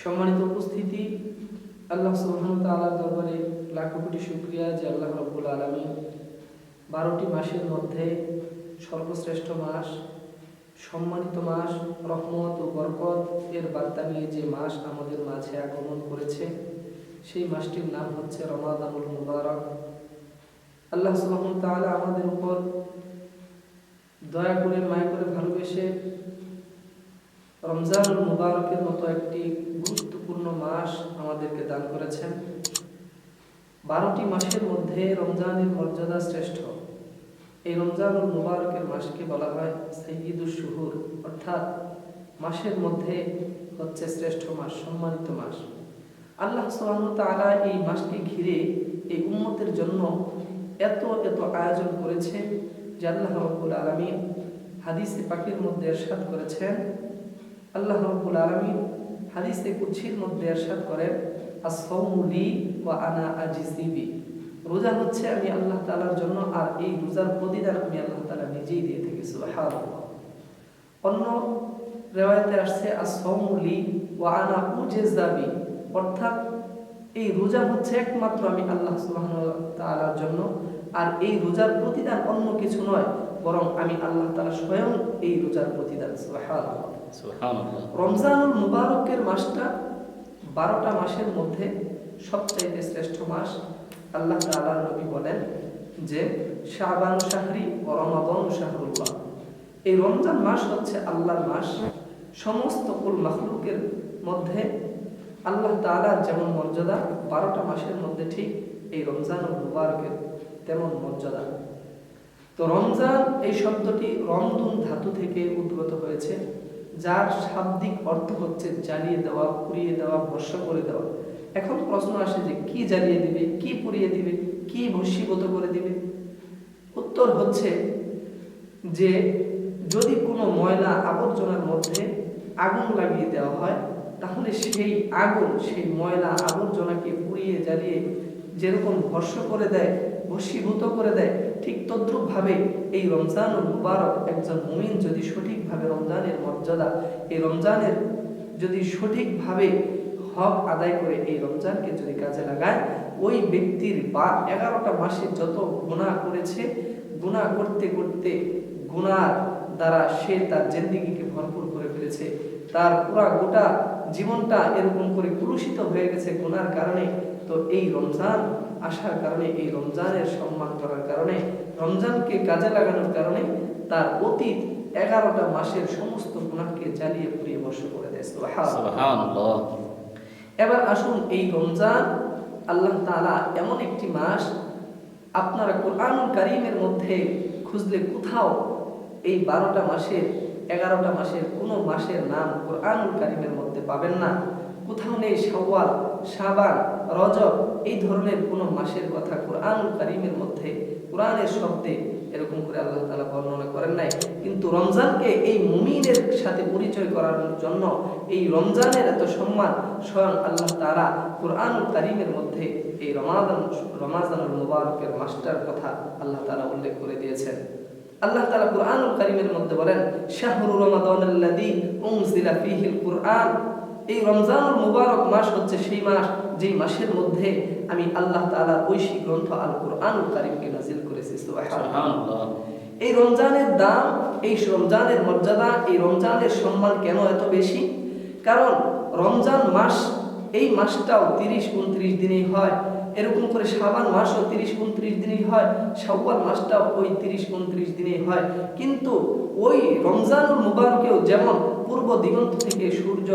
সম্মানিত উপস্থিতি, আল্লাহ সুবহানাহু ওয়া তাআলার দরবারে লাখো কোটি শুকরিয়া যে আল্লাহ রাব্বুল আলামিন 12টি মাসের মধ্যে সর্বশ্রেষ্ঠ মাস, সম্মানিত মাস, রহমত ও বরকত এর বার্তা নিয়ে যে মাস আমাদের মাঝে আগমন করেছে, সেই মাসটির নাম হচ্ছে রমাদানুল মুবারক। আল্লাহ সুবহানাহু ওয়া তাআলা আমাদের উপর দয়া করে, মায়া করে, ভালোবেসে রমজানুল মুবারকের মতো একটি গুরুত্বপূর্ণ মাস আমাদেরকে দান করেছেন। 12টি মাসের মধ্যে রমজানের মর্যাদা শ্রেষ্ঠ। এই রমজানুল মুবারকের মাসকে বলা হয় সাইয়্যিদুশ শুহুর, অর্থাৎ মাসের মধ্যে হচ্ছে শ্রেষ্ঠ মাস, সম্মানিত মাস। আল্লাহ সুবহানাহু ওয়া তাআলা এই মাসকে ঘিরে এই উম্মতের জন্য এত আয়োজন করেছে যে আল্লাহ রাব্বুল আলামিন হাদিসে পাকের মধ্যে ইরশাদ করেছেন, আল্লাহ রাব্বুল আলামিন হাদিসে কুদসির মধ্যে ইরশাদ করেন, আস-সাওমু লি ওয়া আনা আজজি বি। রোজা হচ্ছে আমি আল্লাহ তাআলার জন্য, আর এই রোজার প্রতিদান আমি আল্লাহ তাআলা নিজেই দিয়ে থাকি। সুবহানাল্লাহ। অন্য riwayate আসছে আস-সাওমু লি ওয়া আনা উজজি বি, অর্থাৎ এই রোজা হচ্ছে একমাত্র আমি আল্লাহ সুবহানাহু ওয়া তাআলার জন্য, আর এই রোজার প্রতিদান অন্য কিছু নয়, বরং আমি আল্লাহ তাআলা স্বয়ং এই রোজার প্রতিদান। সুবহানাল্লাহ। রমজানুল মুবারকের মাসটা 12টা মাসের মধ্যে সবচাইতে শ্রেষ্ঠ মাস। আল্লাহ তাআলার নবী বলেন যে শাবান শাহরি ওয়া রমাদান শাহরুল্লাহ। এই রমজান মাস হচ্ছে আল্লাহর মাস। সমস্ত কুল মাখলুকের মধ্যে আল্লাহ তাআলার যেমন মর্যাদা 12টা মাসের মধ্যে ঠিক এই রমজানুল মুবারকের তেমন মর্যাদা। তো রমজান এই শব্দটি রমদুন ধাতু থেকে উদ্গত হয়েছে, যার শাব্দিক অর্থ হচ্ছে জ্বালিয়ে দেওয়া, পুড়িয়ে দেওয়া, ভস্ম করে দেওয়া। এখন প্রশ্ন আসে যে কি জ্বালিয়ে দিবে, কি পুড়িয়ে দিবে, কি ভস্মীভূত করে দিবে? উত্তর হচ্ছে যে যদি কোনো ময়লা আবর্জনার মধ্যে আগুন লাগিয়ে দেওয়া হয়, তাহলে সেই আগুন সেই ময়লা আবর্জনাকে পুড়িয়ে জ্বালিয়ে যেরকম ভস্ম করে দেয়, ভস্মীভূত করে দেয়, ঠিক তদ্রূপ ভাবে এই রমজানুল মুবারক একজন মুমিন যদি সঠিকভাবে রমজানের মর্যাদা, এই রমজানের যদি সঠিকভাবে হক আদায় করে এই রমজানকে যদি কাজে লাগায়, ওই ব্যক্তির বা 11টা মাসে যত গুনাহ করেছে, গুনাহ করতে করতে গুনার দ্বারা সে তার জিন্দেগিকে ভরপুর করে ফেলেছে, তার পুরা গোটা জীবনটা এরকম করে কলুষিত হয়ে গেছে গুনার কারণে। তো এই রমজান আসার কারণে, এই রমজানের সম্মান করার কারণে, রমজানকে কাজে লাগানোর কারণে তার অতীত 11টা মাসের সমস্ত গুনাহকে জ্বালিয়ে পুড়িয়ে ভস্ম করে দেয়। সুবহানাল্লাহ। এবার আসুন, এই রমজান আল্লাহ তাআলা এমন একটি মাস, আপনারা কোরআনুল কারীমের মধ্যে খুঁজলে কোথাও এই 12টা মাসের 11টা মাসের কোনো মাসের নাম কোরআনুল কারীমের মধ্যে পাবেন না। কোথাও নেই শাওয়াল, শাবান, রজব, এই ধরনের কোনো মাসের কথা কোরআনুল কারীমের মধ্যে কোরআনের শব্দে এরকম করে আল্লাহ তাআলা বর্ণনা করেন নাই। কিন্তু রমজানকে এই মুমিনের সাথে পরিচয় করানোর জন্য, এই রমজানের এত সম্মান, স্বয়ং আল্লাহ তাআলা কোরআনুল কারীমের মধ্যে এই রমাদানুল মুবারকের মাসটার কথা আল্লাহ তাআলা উল্লেখ করে দিয়েছেন। আল্লাহ তাআলা কোরআনুল কারীমের মধ্যে বলেন, শাহরু রমাদানাল্লাযী উনজিলা ফীহিল কুরআন। এই রমজানুল মুবারক মাস হচ্ছে সেই মাস, যেই মাসের মধ্যে আমি আল্লাহ তাআলার ঐশী গ্রন্থ আল কুরআনুল কারীমকে নাযিল করেছি। সুবহানাল্লাহ। এই রমজানের দাম, এই রমজানের মর্যাদা, এই রমজানের সম্মান কেন এত বেশি? কারণ রমজান মাস, এই মাসটাও 30-29 দিনেই হয়। এরকম করে শাবান মাসও 30-29 দিনেই হয়, শাওয়াল মাসটাও ওই 30-29 দিনেই হয়। কিন্তু ওই রমজানুল মুবারকেও যেমন পূর্ব দিগন্ত থেকে সূর্য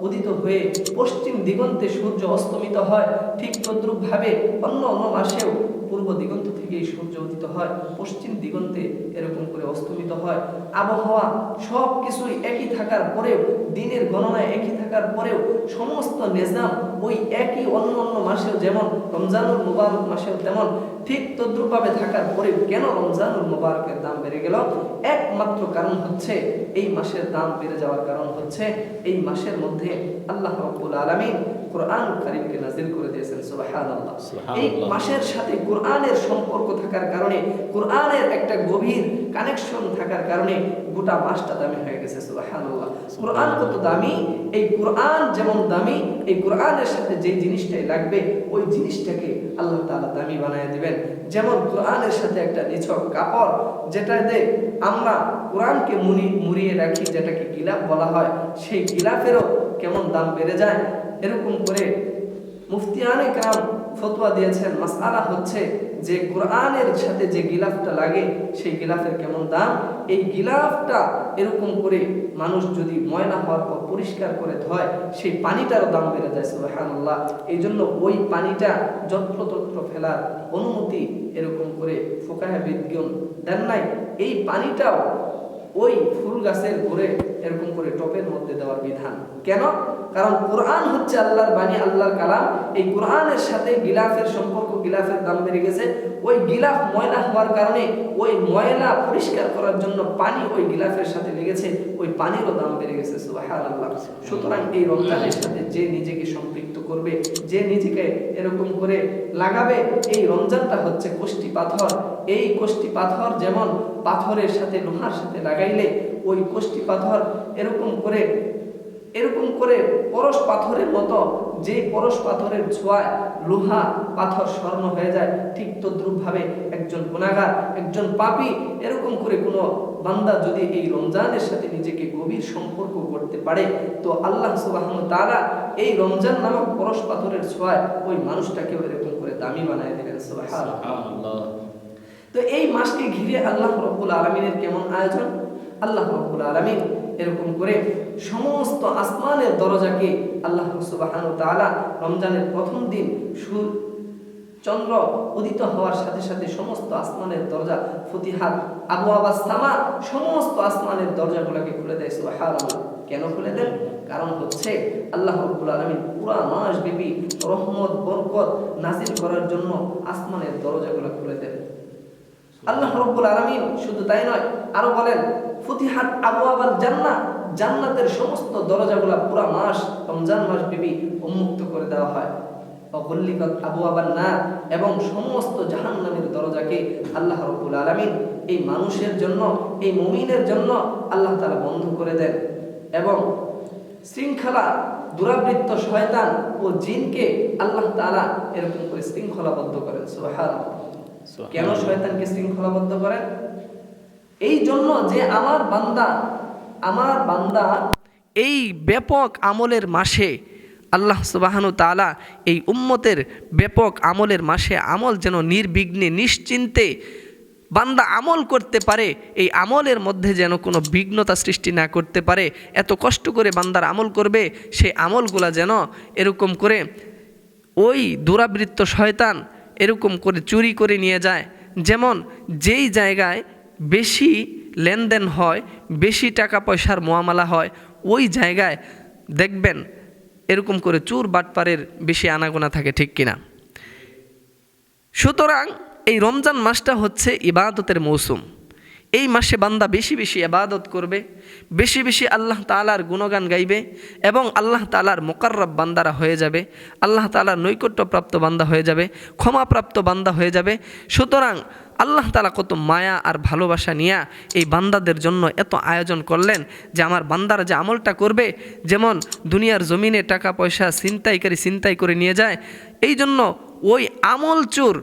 উদিত হয়ে পশ্চিম দিগন্তে সূর্য অস্তমিত হয়, ঠিক তদ্রূপ ভাবে অন্য মাসেও পূর্ব দিগন্ত থেকে সূর্য উদিত হয়, পশ্চিম দিগন্তে এরকম করে অস্তমিত হয়। আবহাওয়া সব কিছুই একই থাকার পরেও, দিনের গণনায় একই থাকার পরেও সমস্ত নিজাম ওই একই অন্য মাসেও যেমন রমজানুল মুবারক মাসেও তেমন ঠিক তদ্রুপভাবে থাকার পরেও কেন রমজানুল মুবারকের দাম বেড়ে গেল? একমাত্র কারণ হচ্ছে এই মাসের দাম বেড়ে যাওয়ার কারণ হচ্ছে এই মাসের মধ্যে আল্লাহ রাব্বুল আলামিন কোরআন কারীমকে নাযিল করে দিয়েছেন। সুবহানাল্লাহ। এই মাসের সাথে কোরআনের সম্পর্ক থাকার কারণে, কোরআনের একটা গভীর কানেকশন থাকার কারণে গোটা মাসটা দামি হয়ে গেছে। সুবহানাল্লাহ। কোরআন কত দামি, এই কোরআন যেমন দামি, এই কোরআনের সাথে যে জিনিসটাই লাগবে ওই জিনিসটাকে আল্লাহ তাআলা দামি বানায় দিবেন। যেমন কোরআনের সাথে একটা নিছক কাপড় যেটাতে আমরা কোরআনকে মুড়িয়ে রাখি, যেটাকে গিলাফ বলা হয়, সেই গিলাফেরও কেমন দাম বেড়ে যায়। এরকম করে মুফতিয়ানে কেরাম ফতোয়া দিয়েছেন। মাসআলা হচ্ছে যে কোরআনের সাথে যে গিলাফটা লাগে সেই গিলাফের কেমন দাম। এই গিলাফটা এরকম করে মানুষ যদি ময়লা হওয়ার পর পরিষ্কার করে ধয় সেই পানিটারও দাম বেড়ে যায়। সুবহানাল্লাহ। এই জন্য ওই পানিটা যত্রতত্র ফেলার অনুমতি এরকম করে ফুকাহাবিদগণ দেন নাই। এই পানিটাও ওই ফুল গাছের গোড়ে এরকম করে টপের মধ্যে দেওয়ার বিধান। কেন? কারণ কোরআন হচ্ছে আল্লাহর বাণী, আল্লাহর কালাম। এই কোরআনের সাথে গিলাফের সম্পর্ক, গিলাফের দাম বেড়ে গেছে। ওই গিলাফ ময়লা হওয়ার কারণে ওই ময়লা পরিষ্কার করার জন্য পানি ওই গিলাফের সাথে লেগেছে, ওই পানিরও দাম বেড়ে গেছে। সুবহানাল্লাহ। সুতরাং এই রমজানের সাথে যে নিজেকে সম্পৃক্ত করবে, যে নিজেকে এরকম করে লাগাবে, এই রমজানটা হচ্ছে কষ্টি পাথর। এই কষ্টি পাথর যেমন পাথরের সাথে লোহার সাথে লাগাইলে ওই কষ্টি পাথর এরকম করে পরশ পাথরের মতো, যে পরশ পাথরের ছোঁয়ায় লোহা পাথর স্বর্ণ হয়ে যায়, ঠিক তদ্রুপ ভাবে একজন গুনাহগার, একজন পাপী, এরকম করে কোনো বান্দা যদি এই রমজানের সাথে নিজেকে গভীর সম্পর্ক করতে পারে তো আল্লাহ সুবহানাহু ওয়া তাআলা এই রমজান নামক পরশ পাথরের ছোঁয়ায় ওই মানুষটাকেও এরকম করে দামি বানায় দিলেন। সুবহানাল্লাহ। তো এই মাসকে ঘিরে আল্লাহ রাব্বুল আলামিনের কেমন আয়োজন। আল্লাহ রাব্বুল আলামিন এরকম করে সমস্ত আসমানের দরজাকে আল্লাহ সুবহানাহু ওয়া তাআলা রমজানের প্রথম দিন চন্দ্র উদিত হওয়ার সাথে সাথে সমস্ত আসমানের দরজা ফতিহাত আবওয়াবাস সামা, সমস্ত আসমানের দরজাগুলোকে খুলে দেয়। সুবহানাল্লাহ। কেন খুলে দেন? কারণ হচ্ছে আল্লাহ রাব্বুল আলামিন পুরা মাস ব্যাপী রহমত বরকত নাজিল করার জন্য আসমানের দরজাগুলো খুলে দেন। আল্লাহ রাব্বুল আলামিন শুধু তাই নয়, আরো বলেন ফুতিহাত আবওয়াবাল জান্নাহ, জান্নাতের সমস্ত দরজাগুলো পুরা মাস রমজান মাস ব্যাপী উন্মুক্ত করে দেওয়া হয়। ওয়াগুল্লিকাত আবওয়াবান নার, এবং সমস্ত জাহান্নামের দরজাকে আল্লাহ রাব্বুল আলামিন এই মানুষের জন্য, এই মুমিনের জন্য আল্লাহ তাআলা বন্ধ করে দেন। এবং শৃঙ্খলা দুরাবৃত্ত শয়তান ও জিনকে আল্লাহ তাআলা এরকম করে শৃঙ্খলাবদ্ধ করেন। সুবহানাল্লাহ। কেন শয়তানকে শৃঙ্খলাবদ্ধ করেন? এই জন্য যে আমার বান্দা এই ব্যাপক আমলের মাসে আল্লাহ সুবহানাহু ওয়া তাআলা এই উম্মতের ব্যাপক আমলের মাসে আমল যেন নির্বিঘ্নে নিশ্চিন্তে বান্দা আমল করতে পারে, এই আমলের মধ্যে যেন কোনো বিঘ্নতা সৃষ্টি না করতে পারে। এত কষ্ট করে বান্দার আমল করবে, সেই আমলগুলা যেন এরকম করে ওই দুরাবৃত্ত শয়তান এরকম করে চুরি করে নিয়ে যায়। যেমন যেই জায়গায় বেশি লেনদেন হয়, বেশি টাকা পয়সার মুআমালা হয়, ওই জায়গায় দেখবেন এরকম করে চোর বাটপারের বেশি আনাগোনা থাকে, ঠিক কিনা? সুতরাং এই রমজান মাসটা হচ্ছে ইবাদতের মৌসুম। এই মাসে বান্দা বেশি বেশি ইবাদত করবে, বেশি বেশি আল্লাহ তাআলার গুণগান গাইবে এবং আল্লাহ তাআলার মুকাররব বান্দারা হয়ে যাবে, আল্লাহ তাআলার নৈকট্যপ্রাপ্ত বান্দা হয়ে যাবে, ক্ষমাপ্রাপ্ত বান্দা হয়ে যাবে। সুতরাং আল্লাহ তাআলা কত মায়া আর ভালোবাসা নিয়ে এই বান্দাদের জন্য এত আয়োজন করলেন যে আমার বান্দারা যে আমলটা করবে, যেমন দুনিয়ার জমিনে টাকা পয়সা ছিনতাই করে নিয়ে যায়, এই জন্য ওই আমল চোর,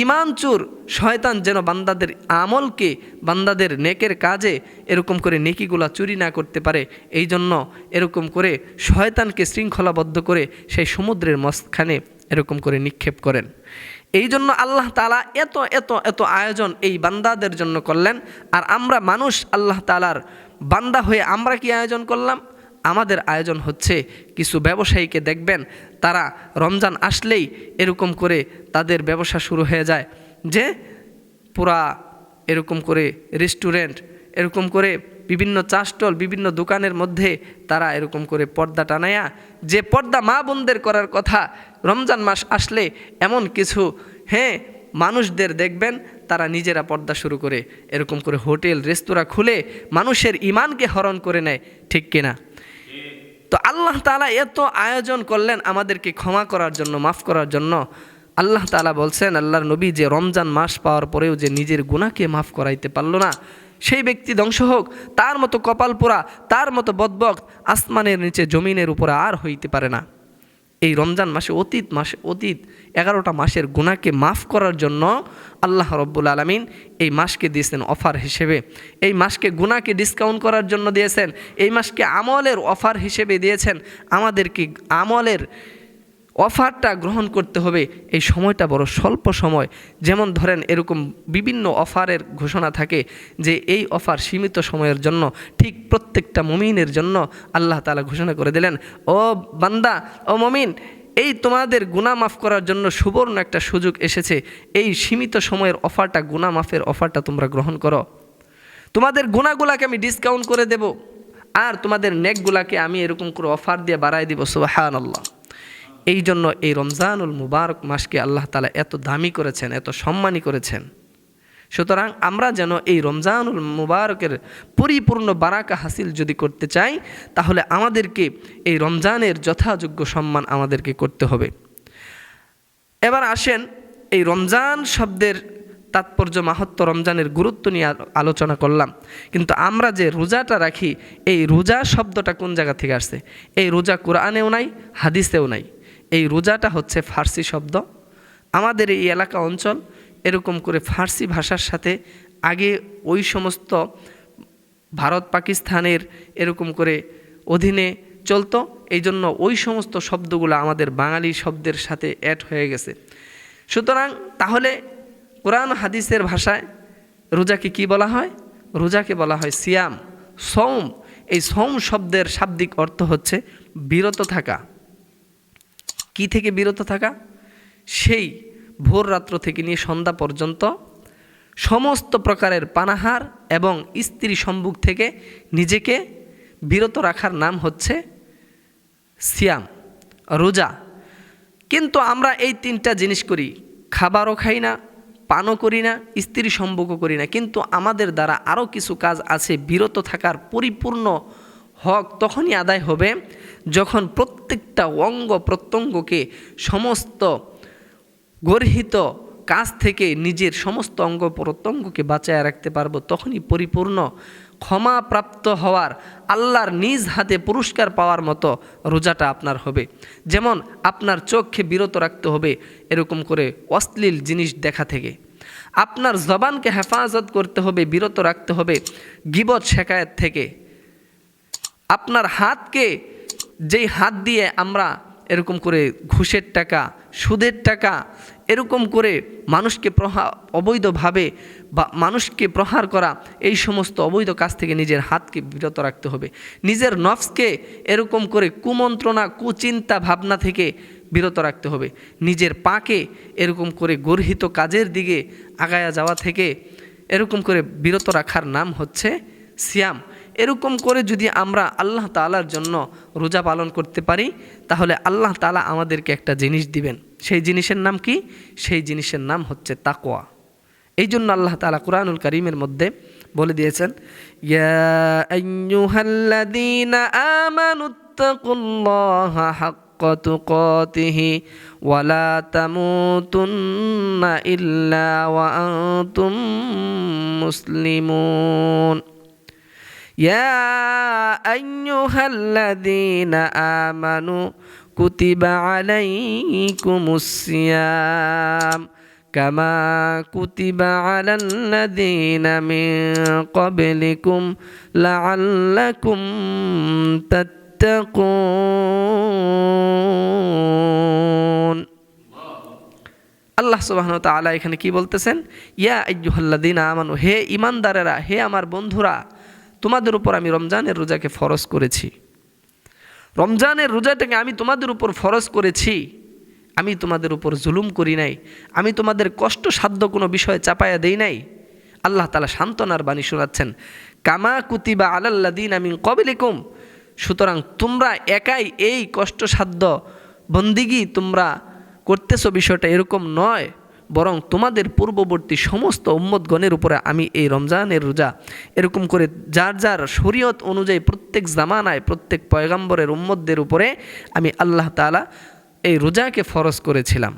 ঈমান চোর শয়তান যেন বান্দাদের আমলকে, বান্দাদের নেকের কাজে এরকম করে নেকিগুলা চুরি না করতে পারে, এই জন্য এরকম করে শয়তানকে শৃঙ্খলাবদ্ধ করে সেই সমুদ্রের মাঝখানে এরকম করে নিক্ষেপ করেন। এই জন্য আল্লাহ তাআলা এত এত এত আয়োজন এই বান্দাদের জন্য করলেন। আর আমরা মানুষ আল্লাহ তাআলার বান্দা হয়ে আমরা কি আয়োজন করলাম? আমাদের আয়োজন হচ্ছে কিছু ব্যবসায়ীকে দেখবেন তারা রমজান আসলেই এরকম করে তাদের ব্যবসা শুরু হয়ে যায়, যে পুরা এরকম করে রেস্টুরেন্ট, এরকম করে বিভিন্ন চা স্টল, বিভিন্ন দোকানের মধ্যে তারা এরকম করে পর্দা টানায়া, যে পর্দা মা বোনদের করার কথা, রমজান মাস আসলে এমন কিছু মানুষদের দেখবেন তারা নিজেরা পর্দা শুরু করে এরকম করে হোটেল রেস্তোরাঁ খুলে মানুষের ঈমানকে হরণ করে নেয়, ঠিক কিনা? তো আল্লাহ তাআলা এত আয়োজন করলেন আমাদেরকে ক্ষমা করার জন্য, মাফ করার জন্য। আল্লাহ তাআলা বলছেন, আল্লাহর নবী যে রমজান মাস পাওয়ার পরেও যে নিজের গুনাহকে মাফ করাইতে পারল না, সেই ব্যক্তি ধ্বংস হোক। তার মতো কপাল পোড়া, তার মতো বদবক্ত আসমানের নিচে জমিনের উপরে আর হইতে পারে না। এই রমজান মাসে অতীত 11টা মাসের গুনাহকে মাফ করার জন্য আল্লাহ রব্বুল আলামিন এই মাসকে দিয়েছেন অফার হিসেবে। এই মাসকে গুনাহকে ডিসকাউন্ট করার জন্য দিয়েছেন। এই মাসকে আমলের অফার হিসেবে দিয়েছেন। আমাদেরকে আমলের অফারটা গ্রহণ করতে হবে। এই সময়টা বড় স্বল্প সময়। যেমন ধরেন এরকম বিভিন্ন অফারের ঘোষণা থাকে যে এই অফার সীমিত সময়ের জন্য, ঠিক প্রত্যেকটা মুমিনের জন্য আল্লাহ তাআলা ঘোষণা করে দিলেন, ও বান্দা, ও মুমিন, এই তোমাদের গুনাহ মাফ করার জন্য সুবর্ণ একটা সুযোগ এসেছে। এই সীমিত সময়ের অফারটা, গুনাহ মাফের অফারটা তোমরা গ্রহণ করো। তোমাদের গুনাহগুলাকে আমি ডিসকাউন্ট করে দেব, আর তোমাদের নেকগুলাকে আমি এরকম করে অফার দিয়ে বাড়ায় দিব। সুবহানাল্লাহ। এই জন্য এই রমজানুল মুবারক মাসকে আল্লাহ তাআলা এত দামি করেছেন, এত সম্মানী করেছেন। সুতরাং আমরা যেন এই রমজানুল মুবারকের পরিপূর্ণ বারাকা হাসিল যদি করতে চাই, তাহলে আমাদেরকে এই রমজানের যথাযোগ্য সম্মান আমাদেরকে করতে হবে। এবার আসেন, এই রমজান শব্দের তাৎপর্য, মাহাত্ম্য, রমজানের গুরুত্ব নিয়ে আলোচনা করলাম। কিন্তু আমরা যে রোজাটা রাখি, এই রোজা শব্দটা কোন জায়গা থেকে আসছে? এই রোজা কোরআনেও নাই, হাদিসেও নাই। এই রোজাটা হচ্ছে ফার্সি শব্দ। আমাদের এই এলাকা অঞ্চল এরকম করে ফার্সি ভাষার সাথে আগে ওই সমস্ত ভারত পাকিস্তানের এরকম করে অধীনে চলতো, এই জন্য ওই সমস্ত শব্দগুলো আমাদের বাঙালি শব্দের সাথে অ্যাড হয়ে গেছে। সুতরাং তাহলে কোরআন হাদিসের ভাষায় রোজাকে কি বলা হয়? রোজাকে বলা হয় সিয়াম, সৌম। এই সৌম শব্দের শাব্দিক অর্থ হচ্ছে বিরত থাকা। কি থেকে বিরত থাকা? সেই ভোর রাত্র থেকে নিয়ে সন্ধ্যা পর্যন্ত সমস্ত প্রকারের পানাহার এবং স্ত্রী সম্মুখ থেকে নিজেকে বিরত রাখার নাম হচ্ছে সিয়াম, রোজা। কিন্তু আমরা এই 3টা জিনিস করি, খাবারও খাই না, পানও করি না, স্ত্রী সম্ভোগও করি না। কিন্তু আমাদের দ্বারা আরও কিছু কাজ আছে। বিরত থাকার পরিপূর্ণ হক তখনই আদায় হবে যখন প্রত্যেকটা অঙ্গ প্রত্যঙ্গকে, সমস্ত গর্হিত কাজ থেকে নিজের সমস্ত অঙ্গ প্রত্যঙ্গকে বাঁচায় রাখতে পারবো। তখনই পরিপূর্ণ ক্ষমাপ্রাপ্ত হওয়ার, আল্লাহর নিজ হাতে পুরস্কার পাওয়ার মতো রোজাটা আপনার হবে। যেমন আপনার চোখকে বিরত রাখতে হবে এরকম করে অশ্লীল জিনিস দেখা থেকে। আপনার জবানকে হেফাজত করতে হবে, বিরত রাখতে হবে গীবত শেকায়েত থেকে। আপনার হাতকে, যেই হাত দিয়ে আমরা এরকম করে ঘুষের টাকা, সুদের টাকা, এরকম করে মানুষকে অবৈধভাবে বা মানুষকে প্রহার করা, এই সমস্ত অবৈধ কাজ থেকে নিজের হাতকে বিরত রাখতে হবে। নিজের নফসকে এরকম করে কুমন্ত্রণা, কুচিন্তা ভাবনা থেকে বিরত রাখতে হবে। নিজের পাকে এরকম করে গর্হিত কাজের দিকে আগায়া যাওয়া থেকে এরকম করে বিরত রাখার নাম হচ্ছে সিয়াম। এরকম করে যদি আমরা আল্লাহ তাআলার জন্য রোজা পালন করতে পারি, তাহলে আল্লাহ তাআলা আমাদেরকে একটা জিনিস দিবেন। সেই জিনিসের নাম কি? সেই জিনিসের নাম হচ্ছে তাকওয়া। এই জন্য আল্লাহ তাআলা কুরআনুল কারীমের মধ্যে বলে দিয়েছেন, ইয়া আইয়ুহাল্লাযীনা আমানুত্তাকুল্লাহা হাক্কা তুকাতিহি ওয়া লা তামুতুন্না ইল্লা ওয়া আনতুম মুসলিমুন। يا أيها الذين آمنوا كتب عليكم الصيام كما كتب على الذين من قبلكم لعلكم تتقون। আল্লাহ সুবহানাহু ওয়া তাআলা এখানে কি বলতেছেন? ইয়া আইয়ুহাল্লাযীনা আমানু, হে ঈমানদারেরা, হে আমার বন্ধুরা, তোমাদের উপর আমি রমজানের রোজাকে ফরজ করেছি। রমজানের রোজাটাকে আমি তোমাদের উপর ফরজ করেছি। আমি তোমাদের উপর জুলুম করি নাই, আমি তোমাদের কষ্টসাধ্য কোনো বিষয় চাপায়া দেই নাই। আল্লাহ তাআলা সান্ত্বনার বাণী শোনাচ্ছেন, কামা কুতিবা আলাল্লাযীনা মিন ক্বাবলিকুম। সুতরাং তোমরা একাই এই কষ্টসাধ্য বন্দিগি তোমরা করতেছো, বিষয়টা এরকম নয়। বরং তোমাদের পূর্ববর্তী সমস্ত উম্মতগণের উপরে আমি এই রমজানের রোজা এরকম করে যার যার শরীয়ত অনুযায়ী প্রত্যেক জামানায় প্রত্যেক পয়গম্বরের উম্মতদের উপরে আমি আল্লাহ তাআলা এই রোজাকে ফরজ করেছিলাম।